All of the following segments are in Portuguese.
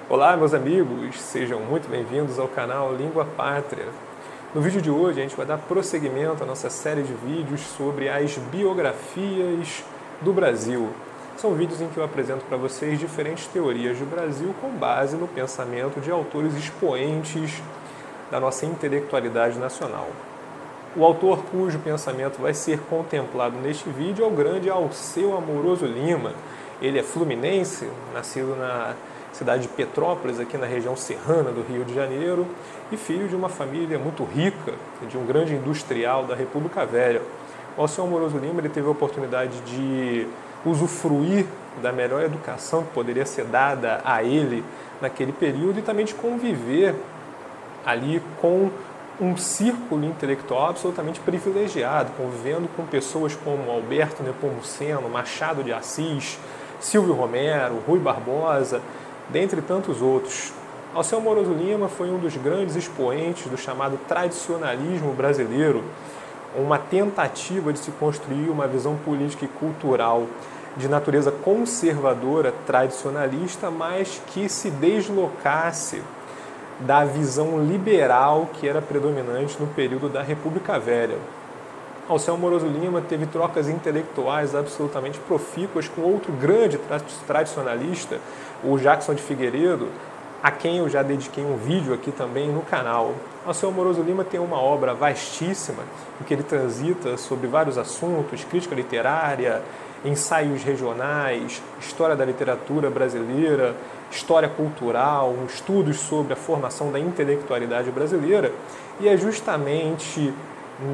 Olá, meus amigos, sejam muito bem-vindos ao canal Língua Pátria. No vídeo de hoje a gente vai dar prosseguimento à nossa série de vídeos sobre as biografias do Brasil. São vídeos em que eu apresento para vocês diferentes teorias do Brasil com base no pensamento de autores expoentes da nossa intelectualidade nacional. O autor cujo pensamento vai ser contemplado neste vídeo é o grande Alceu Amoroso Lima. Ele é fluminense, nascido na cidade de Petrópolis, aqui na região serrana do Rio de Janeiro, e filho de uma família muito rica, de um grande industrial da República Velha. O Alceu Amoroso Lima ele teve a oportunidade de usufruir da melhor educação que poderia ser dada a ele naquele período e também de conviver ali com um círculo intelectual absolutamente privilegiado, convivendo com pessoas como Alberto Nepomuceno, Machado de Assis, Silvio Romero, Rui Barbosa, dentre tantos outros. Alceu Amoroso Lima foi um dos grandes expoentes do chamado tradicionalismo brasileiro, uma tentativa de se construir uma visão política e cultural de natureza conservadora, tradicionalista, mas que se deslocasse da visão liberal que era predominante no período da República Velha. Alceu Amoroso Lima teve trocas intelectuais absolutamente profícuas com outro grande tradicionalista, o Jackson de Figueiredo, a quem eu já dediquei um vídeo aqui também no canal. Alceu Amoroso Lima tem uma obra vastíssima, em que ele transita sobre vários assuntos, crítica literária, ensaios regionais, história da literatura brasileira, história cultural, estudos sobre a formação da intelectualidade brasileira, e é justamente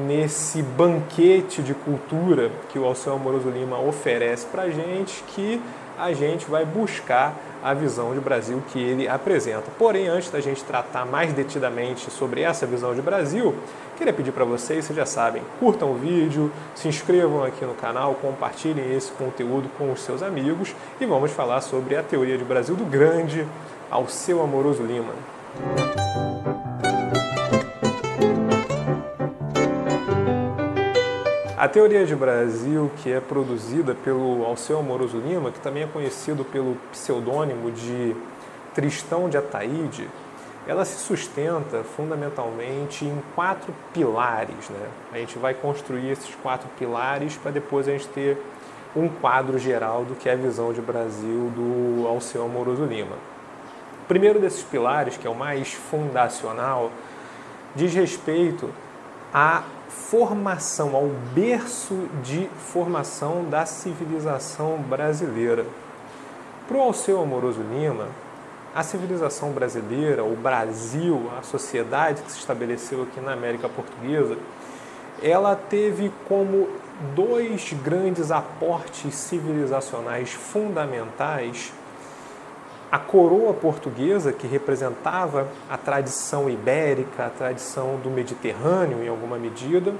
nesse banquete de cultura que o Alceu Amoroso Lima oferece para a gente que a gente vai buscar a visão de Brasil que ele apresenta. Porém, antes da gente tratar mais detidamente sobre essa visão de Brasil, queria pedir para vocês já sabem, curtam o vídeo, se inscrevam aqui no canal, compartilhem esse conteúdo com os seus amigos e vamos falar sobre a teoria de Brasil do grande Alceu Amoroso Lima. A teoria de Brasil, que é produzida pelo Alceu Amoroso Lima, que também é conhecido pelo pseudônimo de Tristão de Ataíde, ela se sustenta fundamentalmente em 4 pilares, né? A gente vai construir esses 4 pilares para depois a gente ter um quadro geral do que é a visão de Brasil do Alceu Amoroso Lima. O primeiro desses pilares, que é o mais fundacional, diz respeito à formação, ao berço de formação da civilização brasileira. Para o Alceu Amoroso Lima, a civilização brasileira, o Brasil, a sociedade que se estabeleceu aqui na América Portuguesa, ela teve como 2 grandes aportes civilizacionais fundamentais a coroa portuguesa, que representava a tradição ibérica, a tradição do Mediterrâneo em alguma medida,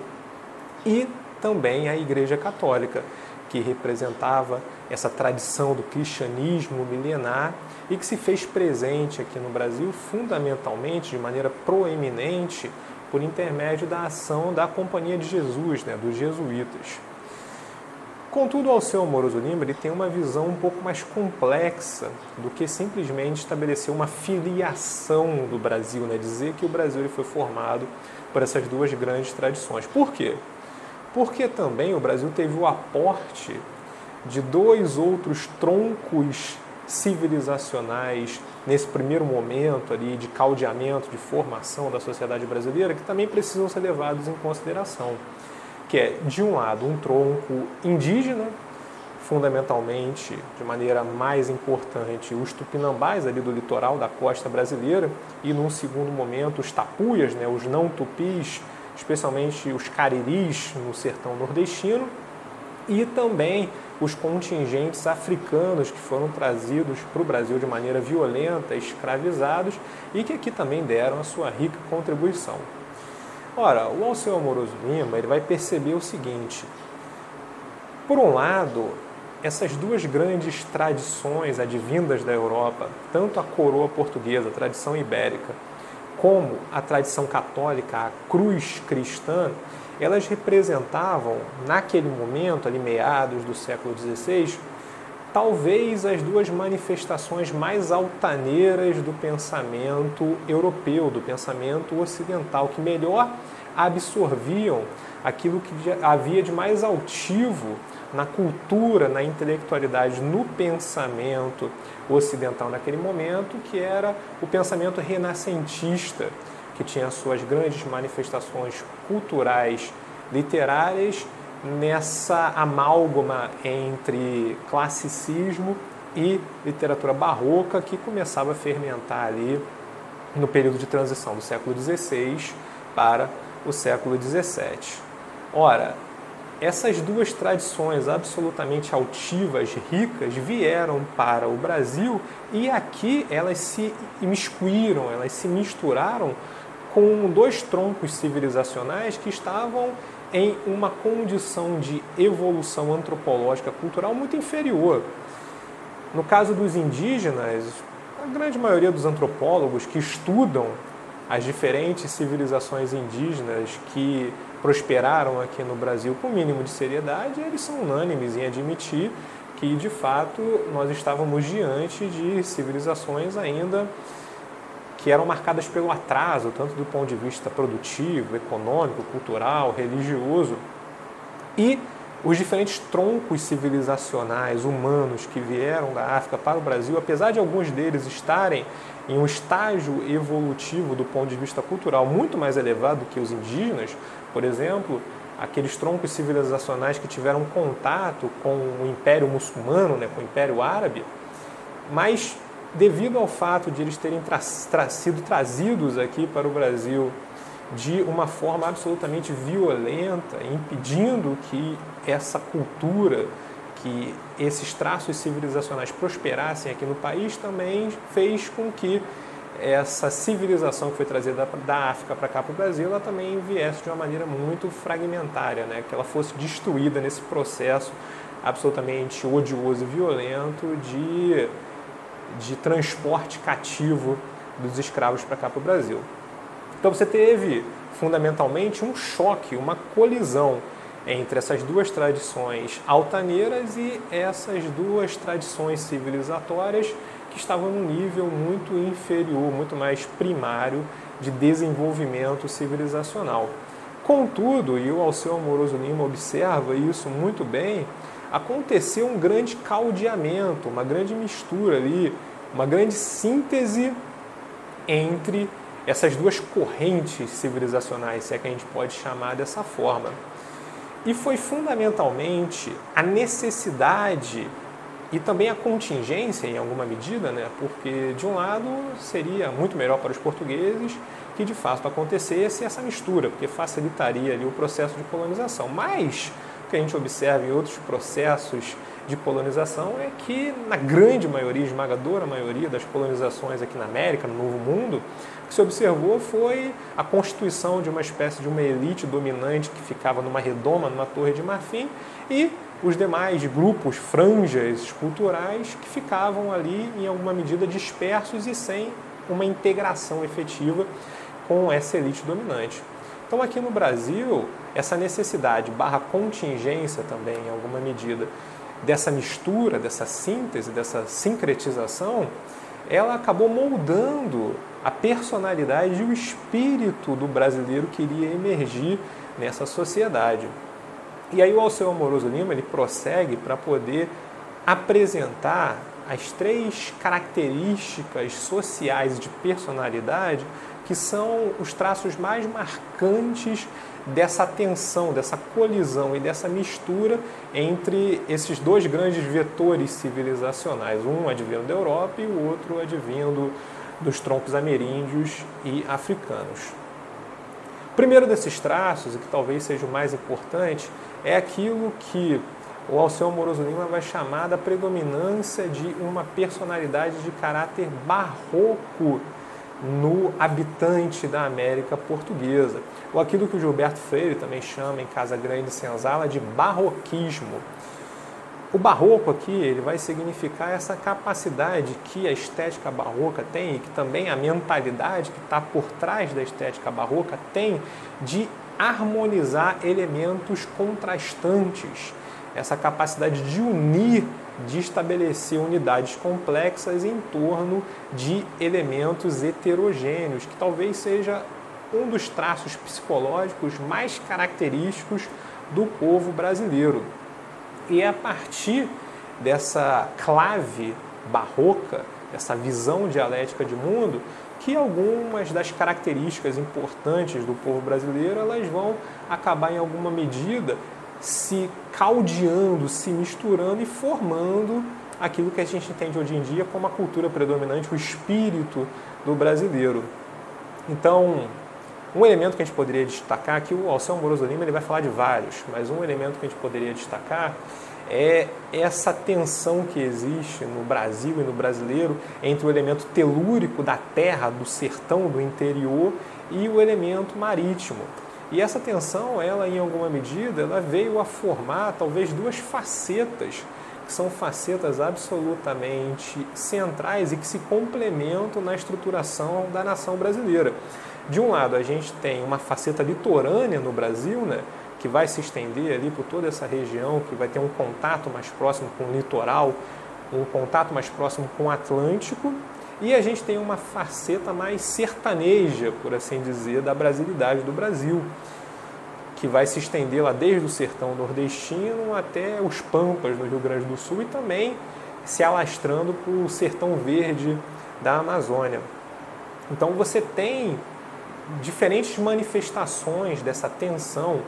e também a Igreja Católica, que representava essa tradição do cristianismo milenar e que se fez presente aqui no Brasil fundamentalmente, de maneira proeminente, por intermédio da ação da Companhia de Jesus, dos jesuítas. Contudo, o Alceu Amoroso Lima ele tem uma visão um pouco mais complexa do que simplesmente estabelecer uma filiação do Brasil, dizer que o Brasil ele foi formado por essas 2 grandes tradições. Por quê? Porque também o Brasil teve o aporte de 2 outros troncos civilizacionais nesse primeiro momento ali de caldeamento, de formação da sociedade brasileira, que também precisam ser levados em consideração. Que é, de um lado, um tronco indígena, fundamentalmente, de maneira mais importante, os tupinambás ali do litoral da costa brasileira, e num segundo momento os tapuias, os não tupis, especialmente os cariris no sertão nordestino, e também os contingentes africanos que foram trazidos para o Brasil de maneira violenta, escravizados, e que aqui também deram a sua rica contribuição. Ora, o Alceu Amoroso Lima ele vai perceber o seguinte: por um lado, essas 2 grandes tradições advindas da Europa, tanto a coroa portuguesa, a tradição ibérica, como a tradição católica, a cruz cristã, elas representavam, naquele momento, ali meados do século XVI, talvez as duas manifestações mais altaneiras do pensamento europeu, do pensamento ocidental, que melhor absorviam aquilo que havia de mais altivo na cultura, na intelectualidade, no pensamento ocidental naquele momento, que era o pensamento renascentista, que tinha suas grandes manifestações culturais, literárias, nessa amálgama entre classicismo e literatura barroca, que começava a fermentar ali no período de transição do século XVI para o século XVII. Ora, essas duas tradições absolutamente altivas, ricas, vieram para o Brasil e aqui elas se imiscuíram, elas se misturaram com dois troncos civilizacionais que estavam em uma condição de evolução antropológica cultural muito inferior. No caso dos indígenas, a grande maioria dos antropólogos que estudam as diferentes civilizações indígenas que prosperaram aqui no Brasil com o mínimo de seriedade, eles são unânimes em admitir que, de fato, nós estávamos diante de civilizações ainda que eram marcadas pelo atraso, tanto do ponto de vista produtivo, econômico, cultural, religioso. E os diferentes troncos civilizacionais humanos que vieram da África para o Brasil, apesar de alguns deles estarem em um estágio evolutivo do ponto de vista cultural muito mais elevado que os indígenas, por exemplo, aqueles troncos civilizacionais que tiveram contato com o Império Muçulmano, com o Império Árabe, mas devido ao fato de eles terem sido trazidos aqui para o Brasil de uma forma absolutamente violenta, impedindo que essa cultura, que esses traços civilizacionais prosperassem aqui no país, também fez com que essa civilização que foi trazida da África para cá para o Brasil, ela também viesse de uma maneira muito fragmentária, que ela fosse destruída nesse processo absolutamente odioso e violento de transporte cativo dos escravos para cá para o Brasil. Então você teve fundamentalmente um choque, uma colisão entre essas duas tradições altaneiras e essas duas tradições civilizatórias que estavam num nível muito inferior, muito mais primário de desenvolvimento civilizacional. Contudo, e o Alceu Amoroso Lima observa isso muito bem, aconteceu um grande caldeamento, uma grande mistura ali, uma grande síntese entre essas duas correntes civilizacionais, se é que a gente pode chamar dessa forma. E foi fundamentalmente a necessidade e também a contingência, em alguma medida, porque de um lado seria muito melhor para os portugueses que de fato acontecesse essa mistura, porque facilitaria ali o processo de colonização. Mas o que a gente observa em outros processos de colonização é que, na grande maioria, esmagadora maioria das colonizações aqui na América, no Novo Mundo, o que se observou foi a constituição de uma espécie de uma elite dominante que ficava numa redoma, numa torre de marfim, e os demais grupos, franjas culturais que ficavam ali, em alguma medida, dispersos e sem uma integração efetiva com essa elite dominante. Então, aqui no Brasil, essa necessidade barra contingência também, em alguma medida, dessa mistura, dessa síntese, dessa sincretização, ela acabou moldando a personalidade e o espírito do brasileiro que iria emergir nessa sociedade. E aí o Alceu Amoroso Lima ele prossegue para poder apresentar as três características sociais de personalidade que são os traços mais marcantes dessa tensão, dessa colisão e dessa mistura entre esses dois grandes vetores civilizacionais, um advindo da Europa e o outro advindo dos troncos ameríndios e africanos. O primeiro desses traços, e que talvez seja o mais importante, é aquilo que o Alceu Amoroso Lima vai chamar da predominância de uma personalidade de caráter barroco no habitante da América portuguesa, ou aquilo que o Gilberto Freire também chama em Casa Grande e Senzala de barroquismo. O barroco aqui ele vai significar essa capacidade que a estética barroca tem e que também a mentalidade que está por trás da estética barroca tem de harmonizar elementos contrastantes, essa capacidade de unir de estabelecer unidades complexas em torno de elementos heterogêneos, que talvez seja um dos traços psicológicos mais característicos do povo brasileiro. E é a partir dessa clave barroca, dessa visão dialética de mundo, que algumas das características importantes do povo brasileiro elas vão acabar em alguma medida se caldeando, se misturando e formando aquilo que a gente entende hoje em dia como a cultura predominante, o espírito do brasileiro. Então, um elemento que a gente poderia destacar, que o Alceu Amoroso Lima ele vai falar de vários, mas um elemento que a gente poderia destacar é essa tensão que existe no Brasil e no brasileiro entre o elemento telúrico da terra, do sertão, do interior e o elemento marítimo. E essa tensão, ela em alguma medida, ela veio a formar talvez duas facetas, que são facetas absolutamente centrais e que se complementam na estruturação da nação brasileira. De um lado, a gente tem uma faceta litorânea no Brasil, né, que vai se estender ali por toda essa região, que vai ter um contato mais próximo com o litoral, um contato mais próximo com o Atlântico, e a gente tem uma faceta mais sertaneja, por assim dizer, da brasilidade do Brasil, que vai se estender lá desde o sertão nordestino até os Pampas, no Rio Grande do Sul, e também se alastrando para o sertão verde da Amazônia. Então você tem diferentes manifestações dessa tensão,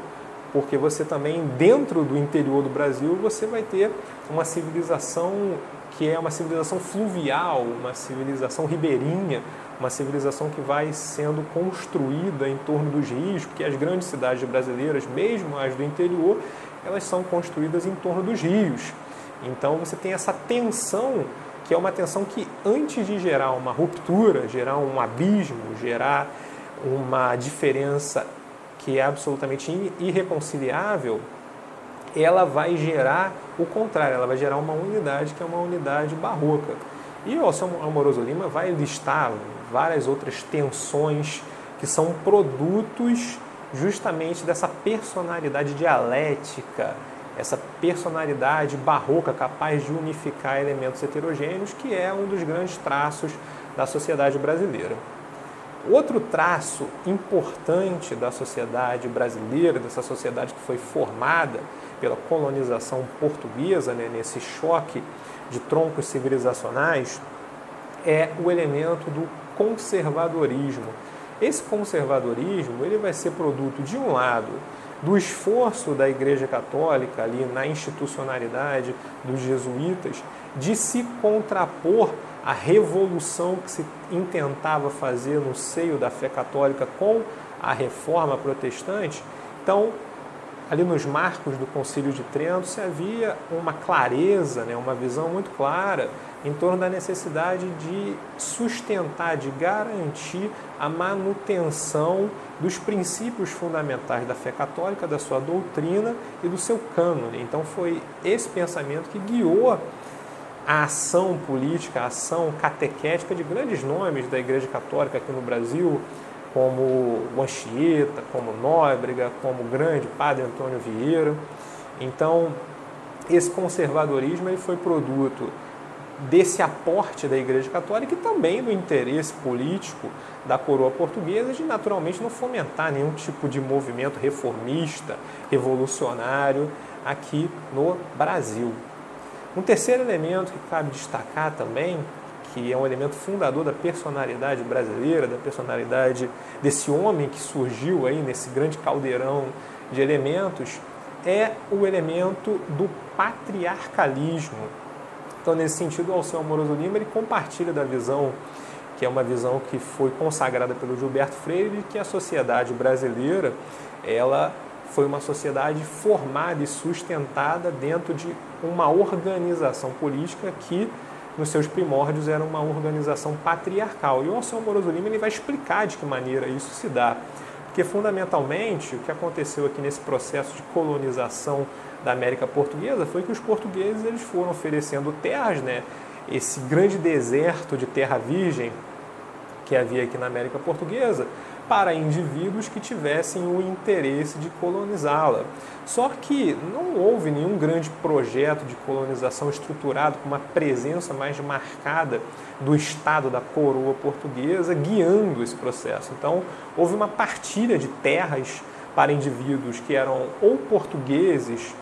porque você também, dentro do interior do Brasil, você vai ter uma civilização que é uma civilização fluvial, uma civilização ribeirinha, uma civilização que vai sendo construída em torno dos rios, porque as grandes cidades brasileiras, mesmo as do interior, elas são construídas em torno dos rios. Então você tem essa tensão, que é uma tensão que, antes de gerar uma ruptura, gerar um abismo, gerar uma diferença que é absolutamente irreconciliável, ela vai gerar o contrário, ela vai gerar uma unidade que é uma unidade barroca. E o Alceu Amoroso Lima vai listar várias outras tensões que são produtos justamente dessa personalidade dialética, essa personalidade barroca capaz de unificar elementos heterogêneos, que é um dos grandes traços da sociedade brasileira. Outro traço importante da sociedade brasileira, dessa sociedade que foi formada pela colonização portuguesa, né, nesse choque de troncos civilizacionais, é o elemento do conservadorismo. Esse conservadorismo ele vai ser produto, de um lado, do esforço da Igreja Católica ali na institucionalidade dos jesuítas de se contrapor à revolução que se intentava fazer no seio da fé católica com a reforma protestante. Então, ali nos marcos do Concílio de Trento, se havia uma clareza, né, uma visão muito clara em torno da necessidade de sustentar, de garantir a manutenção dos princípios fundamentais da fé católica, da sua doutrina e do seu cânone. Então foi esse pensamento que guiou a ação política, a ação catequética de grandes nomes da Igreja Católica aqui no Brasil, como o Anchieta, como Nóbrega, como o grande Padre Antônio Vieira. Então, esse conservadorismo ele foi produto desse aporte da Igreja Católica e também do interesse político da coroa portuguesa de, naturalmente, não fomentar nenhum tipo de movimento reformista, revolucionário aqui no Brasil. Um terceiro elemento que cabe destacar também, que é um elemento fundador da personalidade brasileira, da personalidade desse homem que surgiu aí nesse grande caldeirão de elementos, é o elemento do patriarcalismo. Então, nesse sentido, o Alceu Amoroso Lima ele compartilha da visão, que é uma visão que foi consagrada pelo Gilberto Freire, de que a sociedade brasileira ela foi uma sociedade formada e sustentada dentro de uma organização política que, nos seus primórdios, era uma organização patriarcal. E o Alceu Amoroso Lima ele vai explicar de que maneira isso se dá. Porque, fundamentalmente, o que aconteceu aqui nesse processo de colonização da América Portuguesa foi que os portugueses eles foram oferecendo terras, né? Esse grande deserto de terra virgem que havia aqui na América Portuguesa, para indivíduos que tivessem o interesse de colonizá-la. Só que não houve nenhum grande projeto de colonização estruturado com uma presença mais marcada do Estado da coroa portuguesa guiando esse processo. Então, houve uma partilha de terras para indivíduos que eram ou portugueses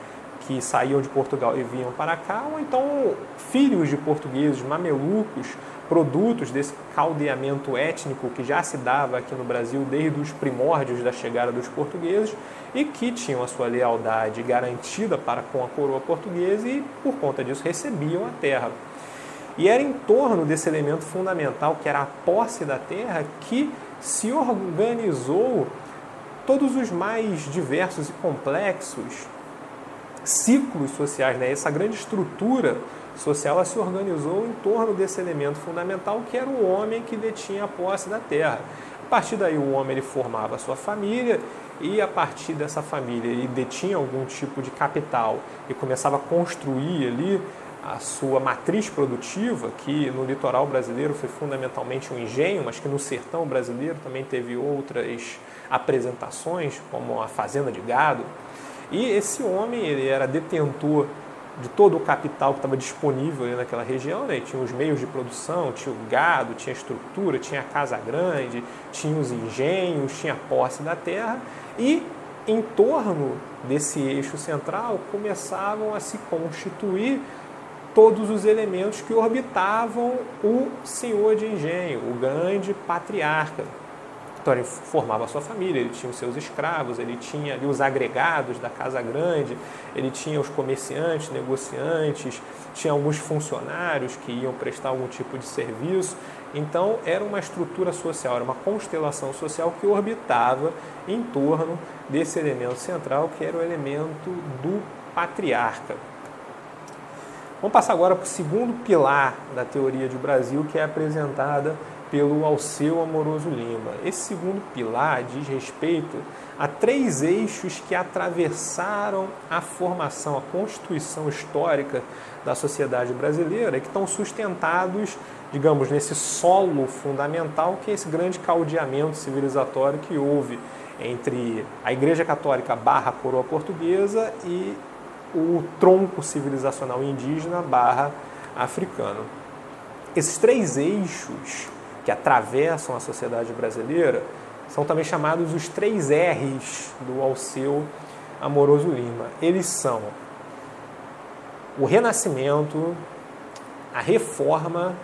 que saíam de Portugal e vinham para cá, ou então filhos de portugueses, mamelucos, produtos desse caldeamento étnico que já se dava aqui no Brasil desde os primórdios da chegada dos portugueses e que tinham a sua lealdade garantida para com a coroa portuguesa e, por conta disso, recebiam a terra. E era em torno desse elemento fundamental, que era a posse da terra, que se organizou todos os mais diversos e complexos ciclos sociais, né? Essa grande estrutura social, ela se organizou em torno desse elemento fundamental, que era o homem que detinha a posse da terra. A partir daí o homem ele formava a sua família e a partir dessa família ele detinha algum tipo de capital e começava a construir ali a sua matriz produtiva, que no litoral brasileiro foi fundamentalmente um engenho, mas que no sertão brasileiro também teve outras apresentações, como a fazenda de gado. E esse homem ele era detentor de todo o capital que estava disponível ali naquela região, né? Tinha os meios de produção, tinha o gado, tinha a estrutura, tinha a casa grande, tinha os engenhos, tinha a posse da terra e em torno desse eixo central começavam a se constituir todos os elementos que orbitavam o senhor de engenho, o grande patriarca. Então ele formava a sua família, ele tinha os seus escravos, ele tinha ali os agregados da casa grande, ele tinha os comerciantes, negociantes, tinha alguns funcionários que iam prestar algum tipo de serviço. Então era uma estrutura social, era uma constelação social que orbitava em torno desse elemento central, que era o elemento do patriarca. Vamos passar agora para o segundo pilar da teoria de Brasil, que é apresentada pelo Alceu Amoroso Lima. Esse segundo pilar diz respeito a 3 eixos que atravessaram a formação, a constituição histórica da sociedade brasileira, que estão sustentados, digamos, nesse solo fundamental, que é esse grande caldeamento civilizatório que houve entre a Igreja Católica / Coroa Portuguesa e o tronco civilizacional indígena / africano. Esses 3 eixos que atravessam a sociedade brasileira são também chamados os 3 R's do Alceu Amoroso Lima. Eles são o Renascimento, a Reforma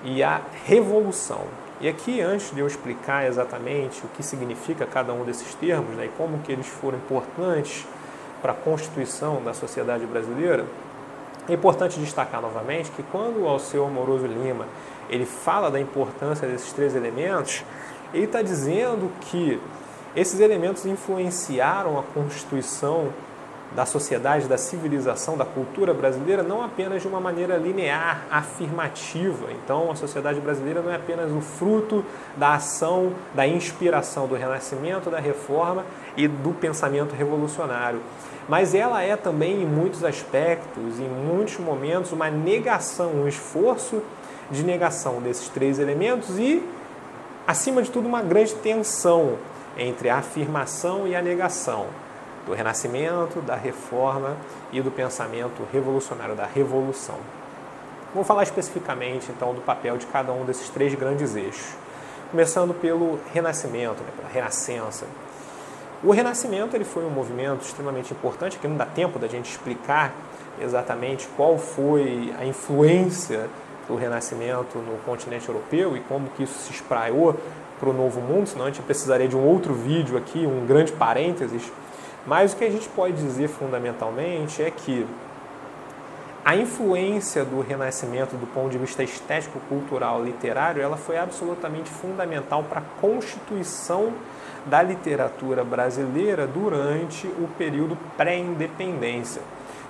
e a Revolução. E aqui, antes de eu explicar exatamente o que significa cada um desses termos, né, e como que eles foram importantes para a constituição da sociedade brasileira, é importante destacar novamente que quando o Alceu Amoroso Lima ele fala da importância desses 3 elementos, ele está dizendo que esses elementos influenciaram a constituição da sociedade, da civilização, da cultura brasileira, não apenas de uma maneira linear, afirmativa. Então, a sociedade brasileira não é apenas o fruto da ação, da inspiração do Renascimento, da Reforma e do pensamento revolucionário. Mas ela é também, em muitos aspectos, em muitos momentos, uma negação, um esforço de negação desses 3 elementos e, acima de tudo, uma grande tensão entre a afirmação e a negação do Renascimento, da Reforma e do pensamento revolucionário, da Revolução. Vamos falar especificamente, então, do papel de cada um desses 3 grandes eixos. Começando pelo Renascimento, né, pela Renascença. O Renascimento ele foi um movimento extremamente importante, que não dá tempo da gente explicar exatamente qual foi a influência do Renascimento no continente europeu e como que isso se espraiou para o Novo Mundo, senão a gente precisaria de um outro vídeo aqui, um grande parênteses. Mas o que a gente pode dizer fundamentalmente é que a influência do Renascimento do ponto de vista estético, cultural, literário, ela foi absolutamente fundamental para a constituição da literatura brasileira durante o período pré-independência.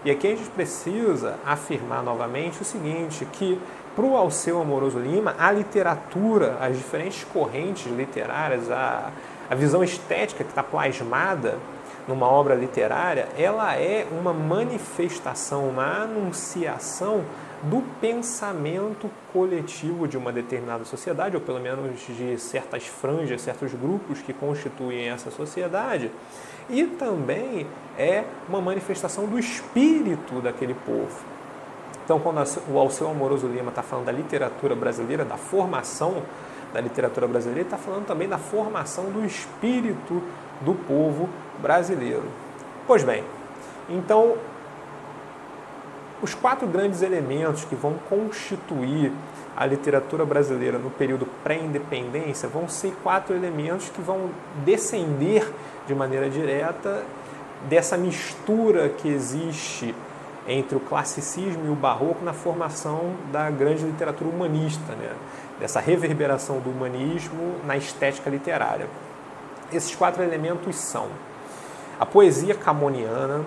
E aqui a gente precisa afirmar novamente o seguinte, que para o Alceu Amoroso Lima, a literatura, as diferentes correntes literárias, a visão estética que está plasmada numa obra literária, ela é uma manifestação, uma anunciação do pensamento coletivo de uma determinada sociedade, ou pelo menos de certas franjas, certos grupos que constituem essa sociedade, e também é uma manifestação do espírito daquele povo. Então, quando o Alceu Amoroso Lima está falando da literatura brasileira, da formação da literatura brasileira, ele está falando também da formação do espírito do povo brasileiro. Pois bem, então, os 4 grandes elementos que vão constituir a literatura brasileira no período pré-independência vão ser 4 elementos que vão descender de maneira direta dessa mistura que existe entre o classicismo e o barroco na formação da grande literatura humanista, né? Dessa reverberação do humanismo na estética literária. Esses 4 elementos são a poesia camoniana,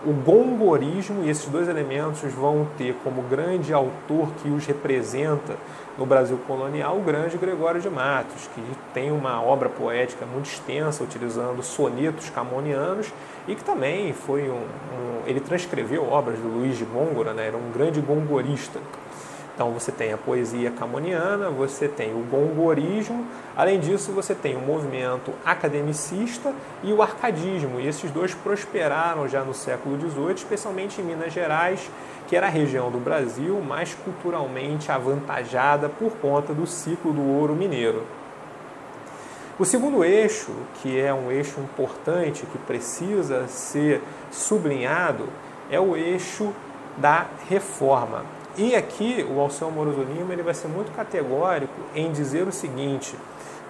o gongorismo, e esses 2 elementos vão ter como grande autor que os representa no Brasil colonial o grande Gregório de Matos, que tem uma obra poética muito extensa, utilizando sonetos camonianos, e que também foi ele transcreveu obras do Luiz de Gôngora, né? Era um grande gongorista. Então você tem a poesia camoniana, você tem o gongorismo, além disso você tem o movimento academicista e o arcadismo, e esses 2 prosperaram já no século XVIII, especialmente em Minas Gerais, que era a região do Brasil mais culturalmente avantajada por conta do ciclo do ouro mineiro. O segundo eixo, que é um eixo importante, que precisa ser sublinhado, é o eixo da reforma. E aqui o Alceu Amoroso Lima ele vai ser muito categórico em dizer o seguinte,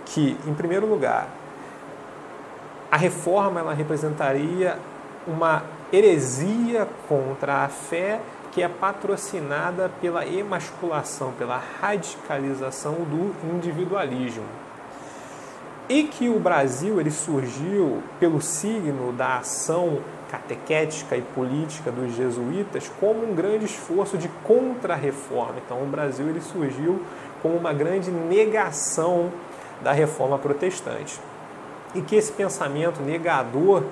que, em primeiro lugar, a reforma ela representaria uma heresia contra a fé que é patrocinada pela emasculação, pela radicalização do individualismo. E que o Brasil ele surgiu pelo signo da ação catequética e política dos jesuítas como um grande esforço de contra-reforma. Então, o Brasil ele surgiu como uma grande negação da reforma protestante. E que esse pensamento negador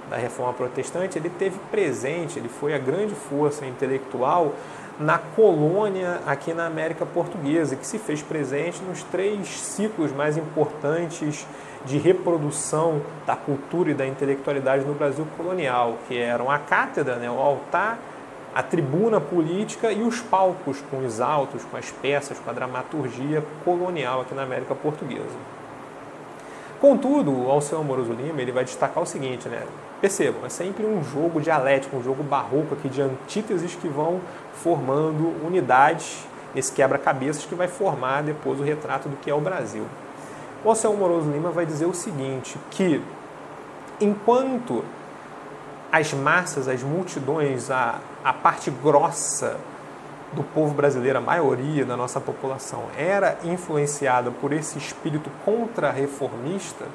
da reforma protestante, ele teve presente, ele foi a grande força intelectual na colônia aqui na América Portuguesa, que se fez presente nos 3 ciclos mais importantes de reprodução da cultura e da intelectualidade no Brasil colonial, que eram a cátedra, né, o altar, a tribuna política e os palcos com os autos, com as peças, com a dramaturgia colonial aqui na América Portuguesa. Contudo, o Alceu Amoroso Lima ele vai destacar o seguinte, né? Percebam, é sempre um jogo dialético, um jogo barroco aqui de antíteses que vão formando unidades, esse quebra-cabeças que vai formar depois o retrato do que é o Brasil. O Alceu Amoroso Lima vai dizer o seguinte, que enquanto as massas, as multidões, a parte grossa do povo brasileiro, a maioria da nossa população, era influenciada por esse espírito contra-reformista,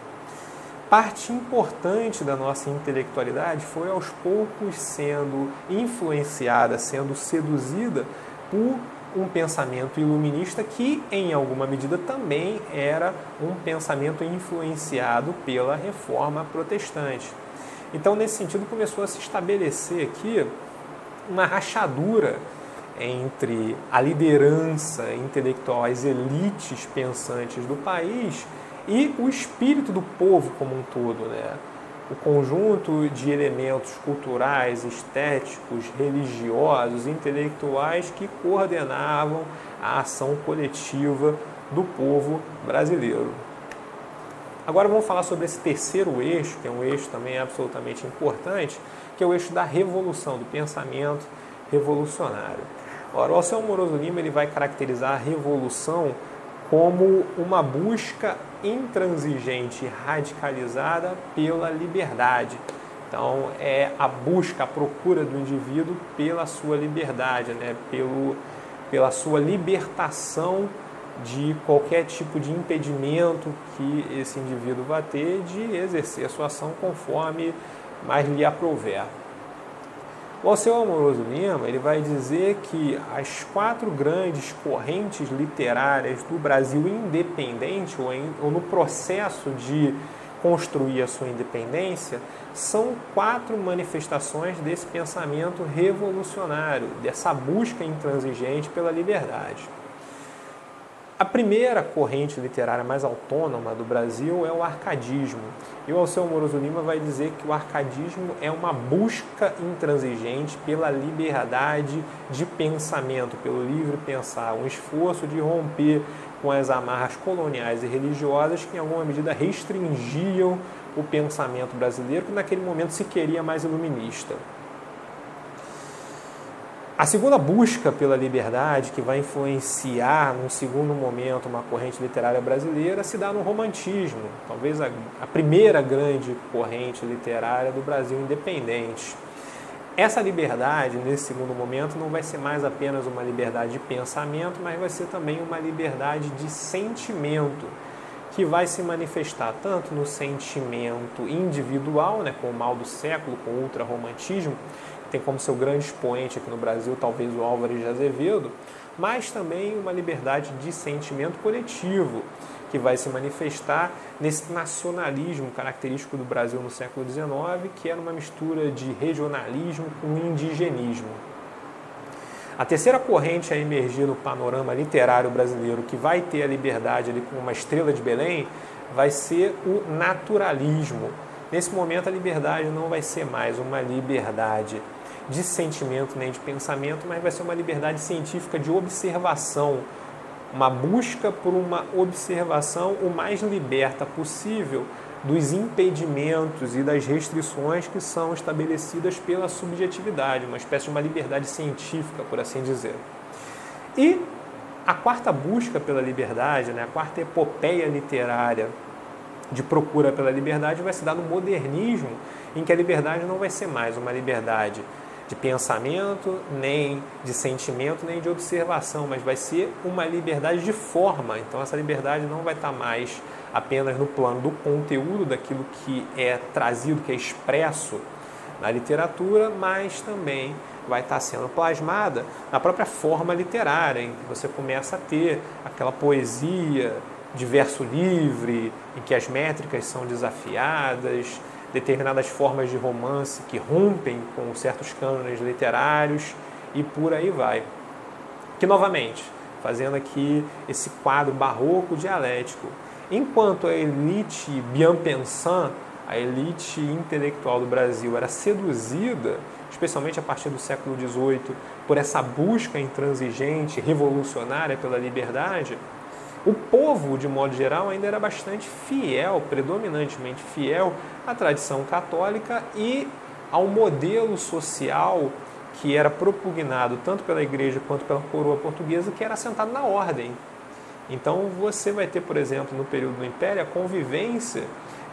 parte importante da nossa intelectualidade foi aos poucos sendo influenciada, sendo seduzida por um pensamento iluminista que, em alguma medida, também era um pensamento influenciado pela reforma protestante. Então, nesse sentido, começou a se estabelecer aqui uma rachadura entre a liderança intelectual, as elites pensantes do país e o espírito do povo como um todo, né? O conjunto de elementos culturais, estéticos, religiosos, intelectuais que coordenavam a ação coletiva do povo brasileiro. Agora vamos falar sobre esse terceiro eixo, que é um eixo também absolutamente importante, que é o eixo da revolução, do pensamento revolucionário. Ora, o Alceu Amoroso Lima ele vai caracterizar a revolução como uma busca intransigente, radicalizada pela liberdade. Então, é a busca, a procura do indivíduo pela sua liberdade, né? Pela sua libertação de qualquer tipo de impedimento que esse indivíduo vai ter de exercer a sua ação conforme mais lhe aprouver. O Alceu Amoroso Lima ele vai dizer que as 4 grandes correntes literárias do Brasil independente ou no processo de construir a sua independência, são 4 manifestações desse pensamento revolucionário, dessa busca intransigente pela liberdade. A primeira corrente literária mais autônoma do Brasil é o arcadismo. E o Alceu Moroso Lima vai dizer que o arcadismo é uma busca intransigente pela liberdade de pensamento, pelo livre pensar, um esforço de romper com as amarras coloniais e religiosas que em alguma medida restringiam o pensamento brasileiro, que naquele momento se queria mais iluminista. A segunda busca pela liberdade, que vai influenciar, num segundo momento, uma corrente literária brasileira, se dá no romantismo, talvez a primeira grande corrente literária do Brasil independente. Essa liberdade, nesse segundo momento, não vai ser mais apenas uma liberdade de pensamento, mas vai ser também uma liberdade de sentimento, que vai se manifestar tanto no sentimento individual, com o mal do século, com o ultrarromantismo, tem como seu grande expoente aqui no Brasil, talvez o Álvares de Azevedo, mas também uma liberdade de sentimento coletivo, que vai se manifestar nesse nacionalismo característico do Brasil no século XIX, que era uma mistura de regionalismo com indigenismo. A terceira corrente a emergir no panorama literário brasileiro, que vai ter a liberdade ali com uma estrela de Belém, vai ser o naturalismo. Nesse momento, a liberdade não vai ser mais uma liberdade de sentimento nem de pensamento, mas vai ser uma liberdade científica de observação, uma busca por uma observação o mais liberta possível dos impedimentos e das restrições que são estabelecidas pela subjetividade, uma espécie de uma liberdade científica, por assim dizer. E a quarta busca pela liberdade, a quarta epopeia literária de procura pela liberdade vai se dar no modernismo, em que a liberdade não vai ser mais uma liberdade de pensamento, nem de sentimento, nem de observação, mas vai ser uma liberdade de forma. Então essa liberdade não vai estar mais apenas no plano do conteúdo, daquilo que é trazido, que é expresso na literatura, mas também vai estar sendo plasmada na própria forma literária, em que você começa a ter aquela poesia de verso livre, em que as métricas são desafiadas, determinadas formas de romance que rompem com certos cânones literários e por aí vai. Que, novamente, fazendo aqui esse quadro barroco dialético, enquanto a elite bien-pensant, a elite intelectual do Brasil era seduzida, especialmente a partir do século XVIII, por essa busca intransigente, revolucionária pela liberdade, o povo, de modo geral, ainda era bastante fiel, predominantemente fiel à tradição católica e ao modelo social que era propugnado tanto pela igreja quanto pela coroa portuguesa, que era assentado na ordem. Então você vai ter, por exemplo, no período do Império, a convivência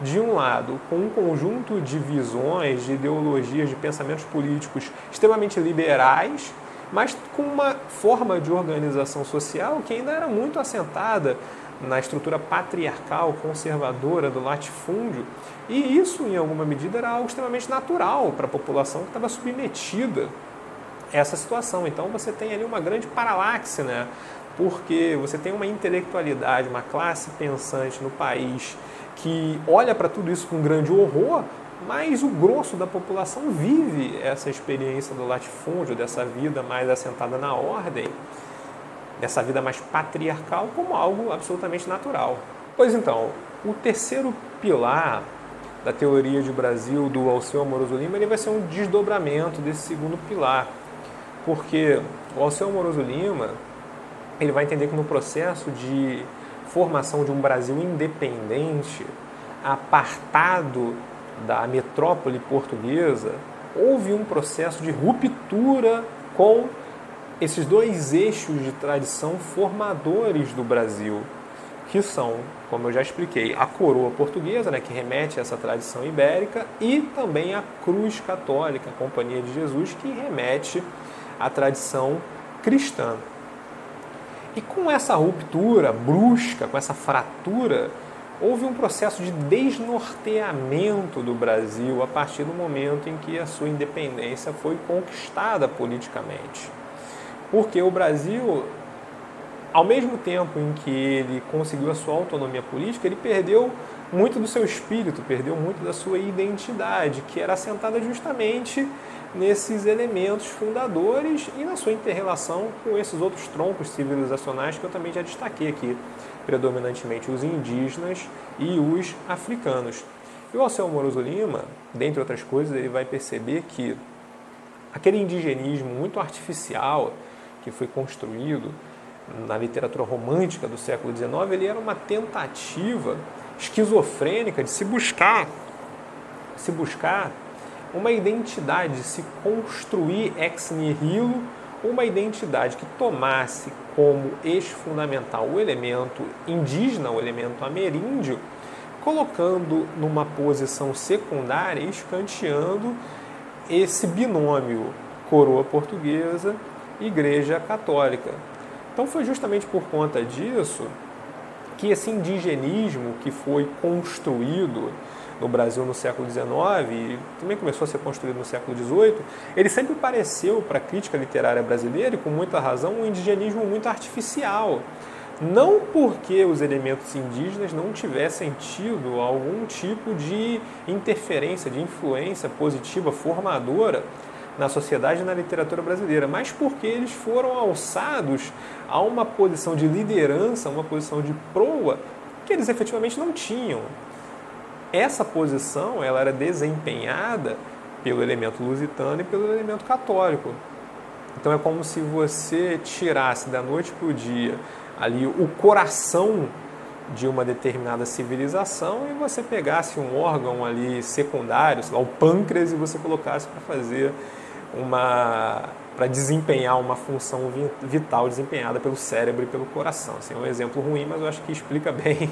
de um lado com um conjunto de visões, de ideologias, de pensamentos políticos extremamente liberais, mas com uma forma de organização social que ainda era muito assentada na estrutura patriarcal, conservadora do latifúndio, e isso, em alguma medida, era algo extremamente natural para a população que estava submetida a essa situação. Então você tem ali uma grande paralaxe, porque você tem uma intelectualidade, uma classe pensante no país que olha para tudo isso com grande horror, mas o grosso da população vive essa experiência do latifúndio, dessa vida mais assentada na ordem, dessa vida mais patriarcal, como algo absolutamente natural. Pois então, o terceiro pilar da teoria de Brasil do Alceu Moroso Lima, ele vai ser um desdobramento desse segundo pilar, porque o Alceu Moroso Lima ele vai entender que no processo de formação de um Brasil independente, apartado da metrópole portuguesa, houve um processo de ruptura com esses dois eixos de tradição formadores do Brasil, que são, como eu já expliquei, a coroa portuguesa, que remete a essa tradição ibérica, e também a cruz católica, a Companhia de Jesus, que remete à tradição cristã. E com essa ruptura brusca, com essa fratura, houve um processo de desnorteamento do Brasil a partir do momento em que a sua independência foi conquistada politicamente. Porque o Brasil ao mesmo tempo em que ele conseguiu a sua autonomia política, ele perdeu muito do seu espírito, perdeu muito da sua identidade, que era assentada justamente nesses elementos fundadores e na sua inter-relação com esses outros troncos civilizacionais que eu também já destaquei aqui, predominantemente os indígenas e os africanos. E o Alceu Moroso Lima, dentre outras coisas, ele vai perceber que aquele indigenismo muito artificial que foi construído na literatura romântica do século XIX, ele era uma tentativa esquizofrênica de se buscar uma identidade, de se construir ex nihilo, uma identidade que tomasse como eixo fundamental o elemento indígena, o elemento ameríndio, colocando numa posição secundária e escanteando esse binômio coroa portuguesa, igreja católica. Então foi justamente por conta disso que esse indigenismo que foi construído no Brasil no século XIX e também começou a ser construído no século XVIII, ele sempre pareceu para a crítica literária brasileira, e com muita razão, um indigenismo muito artificial. Não porque os elementos indígenas não tivessem tido algum tipo de interferência, de influência positiva, formadora na sociedade e na literatura brasileira, mas porque eles foram alçados a uma posição de liderança, uma posição de proa que eles efetivamente não tinham. Essa posição ela era desempenhada pelo elemento lusitano e pelo elemento católico. Então é como se você tirasse da noite para o dia ali o coração de uma determinada civilização e você pegasse um órgão ali secundário, sei lá, o pâncreas, e você colocasse para desempenhar uma função vital desempenhada pelo cérebro e pelo coração. Assim, é um exemplo ruim, mas eu acho que explica bem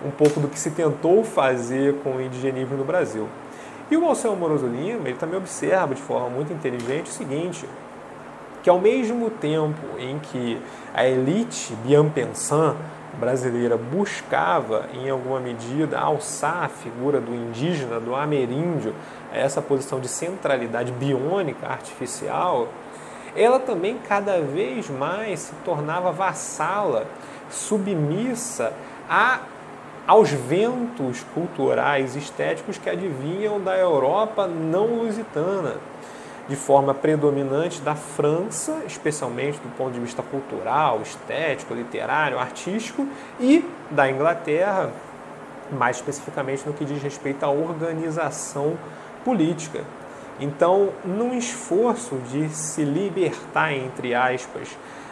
um pouco do que se tentou fazer com o indigenismo no Brasil. E o Alceu Moroso Lima, ele também observa de forma muito inteligente o seguinte, que ao mesmo tempo em que a elite bien-pensant brasileira buscava, em alguma medida, alçar a figura do indígena, do ameríndio, a essa posição de centralidade biônica, artificial, ela também cada vez mais se tornava vassala, submissa aos ventos culturais, estéticos que advinham da Europa não lusitana, de forma predominante da França, especialmente do ponto de vista cultural, estético, literário, artístico, e da Inglaterra, mais especificamente no que diz respeito à organização política. Então, num esforço de se libertar, entre aspas,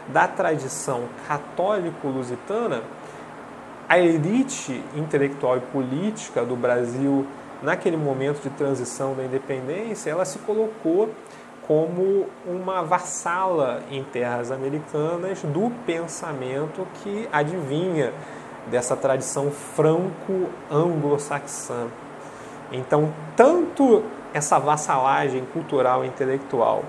da tradição católico-lusitana, a elite intelectual e política do Brasil, naquele momento de transição da independência, ela se colocou como uma vassala em terras americanas do pensamento que advinha dessa tradição franco-anglo-saxã. Então, tanto essa vassalagem cultural e intelectual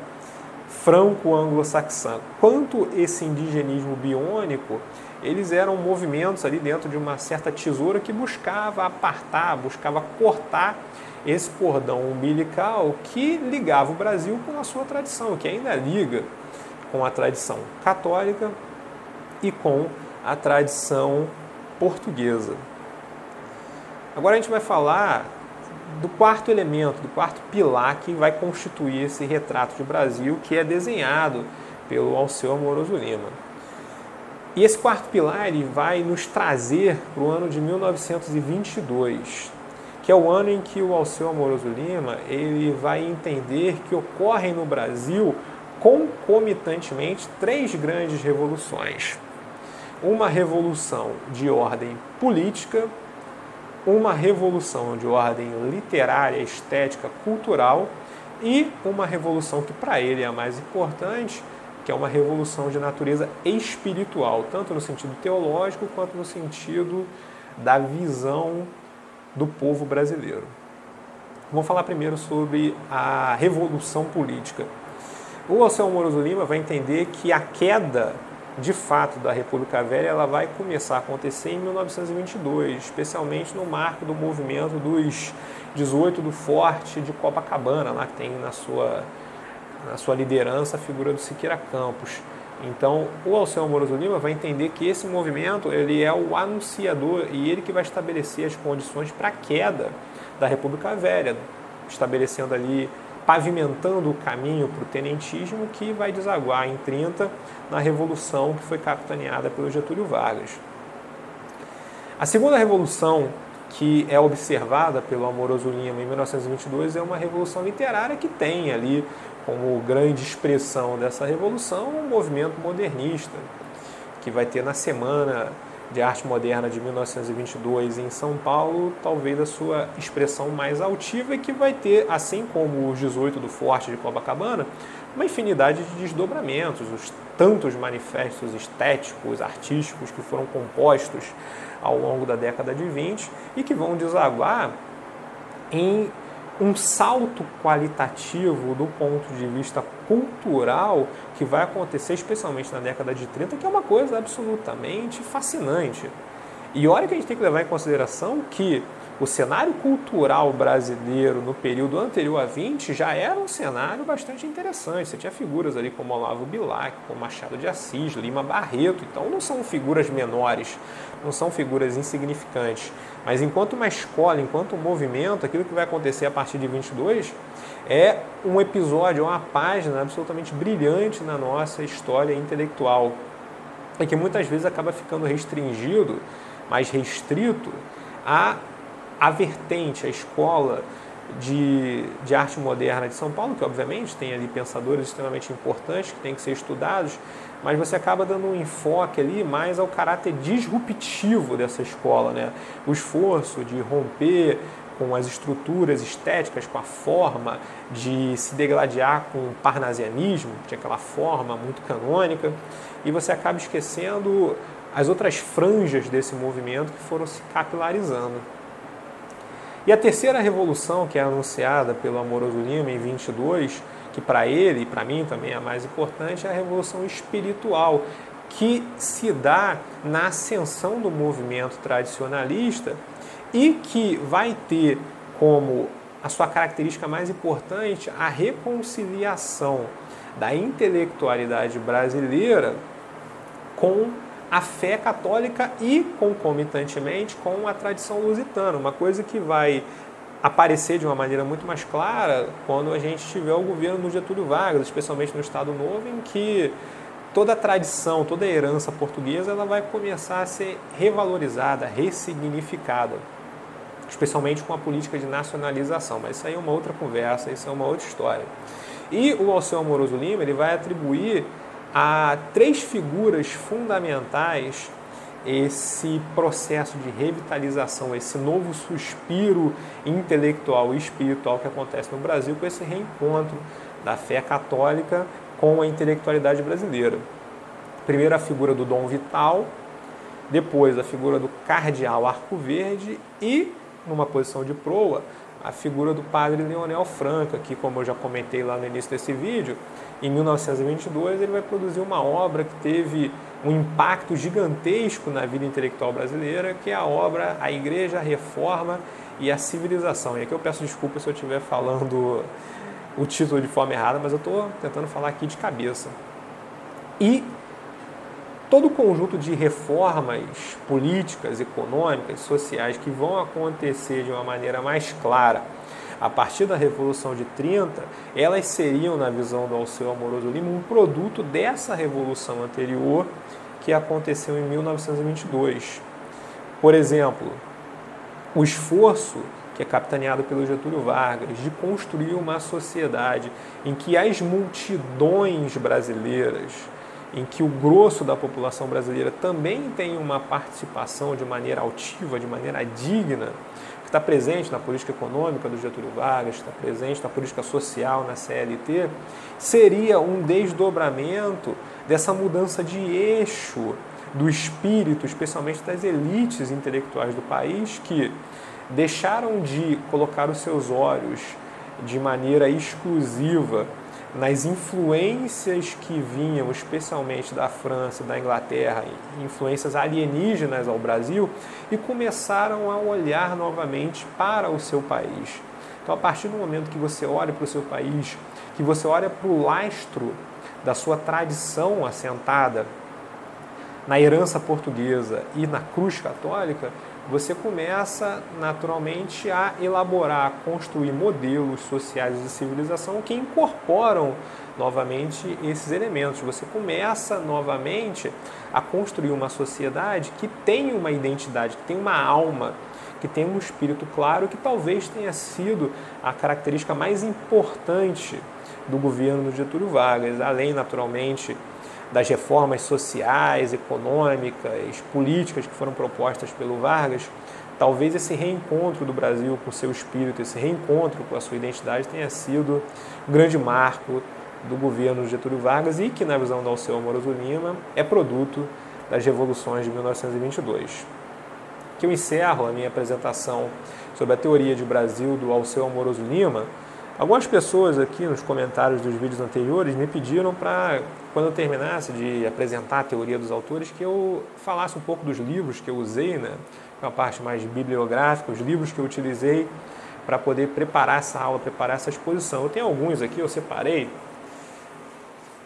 franco-anglo-saxã, quanto esse indigenismo biônico, eles eram movimentos ali dentro de uma certa tesoura que buscava apartar, buscava cortar esse cordão umbilical que ligava o Brasil com a sua tradição, que ainda liga com a tradição católica e com a tradição portuguesa. Agora a gente vai falar do quarto elemento, do quarto pilar que vai constituir esse retrato de Brasil, que é desenhado pelo Alceu Moroso Lima. E esse quarto pilar ele vai nos trazer para o ano de 1922, que é o ano em que o Alceu Moroso Lima ele vai entender que ocorrem no Brasil concomitantemente três grandes revoluções. Uma revolução de ordem política, uma revolução de ordem literária, estética, cultural e uma revolução que para ele é a mais importante, que é uma revolução de natureza espiritual, tanto no sentido teológico quanto no sentido da visão do povo brasileiro. Vamos falar primeiro sobre a revolução política. O Alceu Moroso Lima vai entender que a queda, de fato, da República Velha ela vai começar a acontecer em 1922, especialmente no marco do movimento dos 18 do Forte de Copacabana, lá que tem na sua liderança a figura do Siqueira Campos. Então, o Alceu Amoroso Lima vai entender que esse movimento ele é o anunciador e ele que vai estabelecer as condições para a queda da República Velha, estabelecendo ali, pavimentando o caminho para o tenentismo que vai desaguar em 30 na Revolução que foi capitaneada pelo Getúlio Vargas. A segunda revolução que é observada pelo Amoroso Lima em 1922 é uma revolução literária que tem ali como grande expressão dessa revolução um movimento modernista, que vai ter na Semana de Arte Moderna de 1922 em São Paulo, talvez a sua expressão mais altiva e que vai ter, assim como os 18 do Forte de Copacabana, uma infinidade de desdobramentos, os tantos manifestos estéticos, artísticos que foram compostos ao longo da década de 20 e que vão desaguar em um salto qualitativo do ponto de vista cultural que vai acontecer especialmente na década de 30, que é uma coisa absolutamente fascinante. E olha que a gente tem que levar em consideração que o cenário cultural brasileiro no período anterior a 20 já era um cenário bastante interessante. Você tinha figuras ali como Olavo Bilac, como Machado de Assis, Lima Barreto. Então não são figuras menores, não são figuras insignificantes. Mas enquanto uma escola, enquanto um movimento, aquilo que vai acontecer a partir de 22 é um episódio, uma página absolutamente brilhante na nossa história intelectual. E que muitas vezes acaba ficando restringido, mais restrito, a vertente, a escola de arte moderna de São Paulo, que obviamente tem ali pensadores extremamente importantes que têm que ser estudados, mas você acaba dando um enfoque ali mais ao caráter disruptivo dessa escola, né? O esforço de romper com as estruturas estéticas, com a forma, de se degladiar com o parnasianismo, que tinha aquela forma muito canônica, e você acaba esquecendo as outras franjas desse movimento que foram se capilarizando. E a terceira revolução, que é anunciada pelo Amoroso Lima em 22, que para ele e para mim também é a mais importante, é a revolução espiritual, que se dá na ascensão do movimento tradicionalista e que vai ter como a sua característica mais importante a reconciliação da intelectualidade brasileira com a fé católica e, concomitantemente, com a tradição lusitana, uma coisa que vai aparecer de uma maneira muito mais clara quando a gente tiver o governo do Getúlio Vargas, especialmente no Estado Novo, em que toda a tradição, toda a herança portuguesa ela vai começar a ser revalorizada, ressignificada, especialmente com a política de nacionalização, mas isso aí é uma outra conversa, isso é uma outra história. E o Alceu Amoroso Lima ele vai atribuir a três figuras fundamentais esse processo de revitalização, esse novo suspiro intelectual e espiritual que acontece no Brasil com esse reencontro da fé católica com a intelectualidade brasileira. Primeiro a figura do Dom Vital, depois a figura do Cardeal Arcoverde e, numa posição de proa, a figura do padre Leonel Franca, que, como eu já comentei lá no início desse vídeo, em 1922 ele vai produzir uma obra que teve um impacto gigantesco na vida intelectual brasileira, que é a obra A Igreja, a Reforma e a Civilização. E aqui eu peço desculpa se eu estiver falando o título de forma errada, mas eu estou tentando falar aqui de cabeça. E todo o conjunto de reformas políticas, econômicas, sociais que vão acontecer de uma maneira mais clara a partir da Revolução de 30, elas seriam, na visão do Alceu Amoroso Lima, um produto dessa revolução anterior que aconteceu em 1922. Por exemplo, o esforço que é capitaneado pelo Getúlio Vargas de construir uma sociedade em que as multidões brasileiras, em que o grosso da população brasileira também tem uma participação de maneira altiva, de maneira digna, que está presente na política econômica do Getúlio Vargas, está presente na política social, na CLT, seria um desdobramento dessa mudança de eixo do espírito, especialmente das elites intelectuais do país, que deixaram de colocar os seus olhos de maneira exclusiva nas influências que vinham especialmente da França e da Inglaterra, influências alienígenas ao Brasil, e começaram a olhar novamente para o seu país. Então, a partir do momento que você olha para o seu país, que você olha para o lastro da sua tradição assentada na herança portuguesa e na cruz católica, você começa naturalmente a elaborar, a construir modelos sociais de civilização que incorporam novamente esses elementos. Você começa novamente a construir uma sociedade que tem uma identidade, que tem uma alma, que tem um espírito claro, que talvez tenha sido a característica mais importante do governo do Getúlio Vargas, além naturalmente das reformas sociais, econômicas, políticas que foram propostas pelo Vargas. Talvez esse reencontro do Brasil com o seu espírito, esse reencontro com a sua identidade tenha sido um grande marco do governo de Getúlio Vargas e que, na visão do Alceu Amoroso Lima, é produto das revoluções de 1922. Que eu encerro a minha apresentação sobre a teoria de Brasil do Alceu Amoroso Lima. Algumas pessoas aqui nos comentários dos vídeos anteriores me pediram para, quando eu terminasse de apresentar a teoria dos autores, que eu falasse um pouco dos livros que eu usei, né, uma parte mais bibliográfica, os livros que eu utilizei para poder preparar essa aula, preparar essa exposição. Eu tenho alguns aqui, eu separei.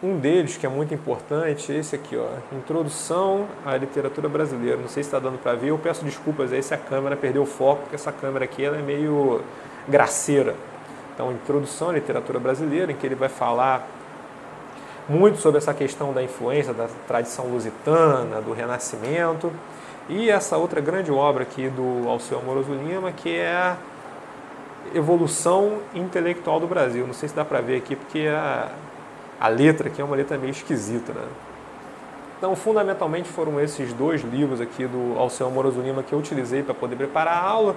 Um deles, que é muito importante, esse aqui, ó, Introdução à Literatura Brasileira. Não sei se está dando para ver, eu peço desculpas aí se a câmera perdeu o foco, porque essa câmera aqui ela é meio graceira. Então, Introdução à Literatura Brasileira, em que ele vai falar muito sobre essa questão da influência da tradição lusitana, do Renascimento, e essa outra grande obra aqui do Alceu Amoroso Lima, que é a Evolução Intelectual do Brasil. Não sei se dá para ver aqui, porque a letra aqui é uma letra meio esquisita, né? Então, fundamentalmente, foram esses dois livros aqui do Alceu Amoroso Lima que eu utilizei para poder preparar a aula.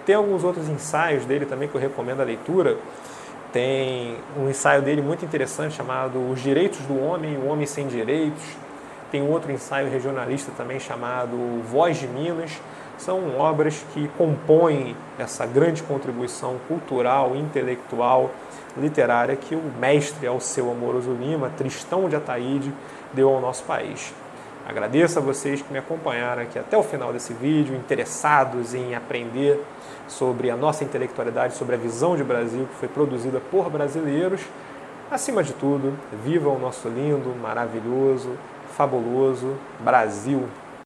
Tem alguns outros ensaios dele também que eu recomendo a leitura. Tem um ensaio dele muito interessante chamado Os Direitos do Homem e o Homem Sem Direitos. Tem outro ensaio regionalista também chamado Voz de Minas. São obras que compõem essa grande contribuição cultural, intelectual, literária que o mestre Alceu Amoroso Lima, Tristão de Ataíde, deu ao nosso país. Agradeço a vocês que me acompanharam aqui até o final desse vídeo, interessados em aprender sobre a nossa intelectualidade, sobre a visão de Brasil que foi produzida por brasileiros. Acima de tudo, viva o nosso lindo, maravilhoso, fabuloso Brasil!